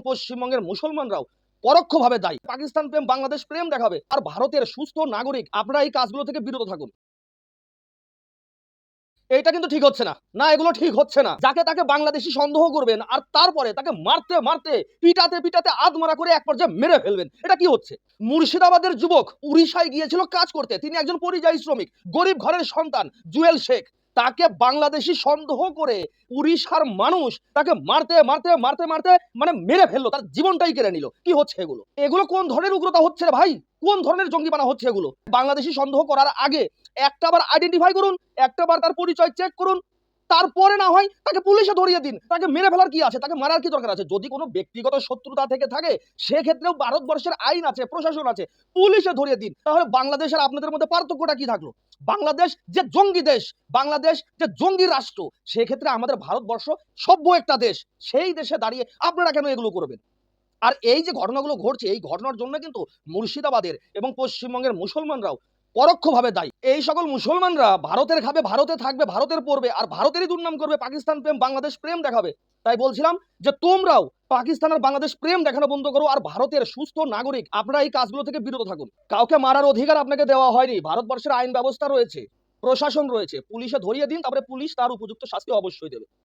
পশ্চিমবঙ্গের মুসলমানরাও পরোক্ষভাবে দায়ী। পাকিস্তান প্রেম, বাংলাদেশ প্রেম দেখাবে আর ভারতের সুস্থ নাগরিক আপনারা এই কাজগুলো থেকে বিরত থাকুন। এটা কিন্তু ঠিক হচ্ছে না। না, এগুলো ঠিক হচ্ছে না। যাকে তাকে বাংলাদেশী সন্দেহ করবেন আর তারপরে তাকে মারতে, মারতে, পিটাতে, পিটাতে আধমরা করে এক পর্যায়ে মেরে ফেলবেন। এটা কি হচ্ছে? মুর্শিদাবাদের যুবক উড়িষ্যায় গিয়েছিল কাজ করতে। তিনি একজন পরিযায়ী শ্রমিক, গরিব ঘরের সন্তান, জুয়েল শেখ। তাকে বাংলাদেশী সন্দেহ করে উড়িষ্যার মানুষ তাকে মারতে, মারতে, মারতে, মারতে মানে মেরে ফেললো। তার জীবনটাই কেড়ে নিল। কি হচ্ছে এগুলো? এগুলো কোন ধরনের উগ্রতা হচ্ছে রে ভাই? কোন ধরনের জঙ্গিবানা হচ্ছে এগুলো? বাংলাদেশী সন্দেহ করার আগে একটাবার আইডেন্টিফাই করুন, একটাবার তার পরিচয় চেক করুন। তারপরে না হয় তাকে পুলিশে ধরিয়ে দিন। তাকে মেরে ফেলার কি আছে? তাকে মারার কি দরকার আছে? যদি কোনো ব্যক্তিগত শত্রুতা থেকে থাকে সেক্ষেত্রেও ভারতবর্ষের আইন আছে, প্রশাসন আছে। পুলিশে ধরিয়ে দিন। তাহলে বাংলাদেশ আর আপনাদের মধ্যে পার্থক্যটা কি থাকলো? বাংলাদেশ যে জঙ্গি দেশ, বাংলাদেশ যে জঙ্গি রাষ্ট্র, সেক্ষেত্রে আমাদের ভারতবর্ষ সভ্য একটা দেশ। সেই দেশে দাঁড়িয়ে আপনারা কেন এগুলো করবেন? আর এই যে ঘটনাগুলো ঘটছে, এই ঘটনার জন্য কিন্তু মুর্শিদাবাদের এবং পশ্চিমবঙ্গের মুসলমানরাও পরোক্ষভাবে দায়ী। এই সকল মুসলমানরা ভারতের খাবে, ভারতে থাকবে, ভারতের পড়বে আর ভারতেরই দুর্নাম করবে, পাকিস্তান প্রেম, বাংলাদেশ প্রেম দেখাবে। তাই বলছিলাম যে তোমরাও পাকিস্তান আর বাংলাদেশ প্রেম দেখানো বন্ধ করো আর ভারতের সুস্থ নাগরিক আপনারা এই কাজগুলো থেকে বিরত থাকুন। কাউকে মারার অধিকার আপনাকে দেওয়া হয়নি। ভারতবর্ষের আইন ব্যবস্থা রয়েছে, প্রশাসন রয়েছে। পুলিশে ধরিয়ে দিন, তারপরে পুলিশ তার উপযুক্ত শাস্তি অবশ্যই দেবে।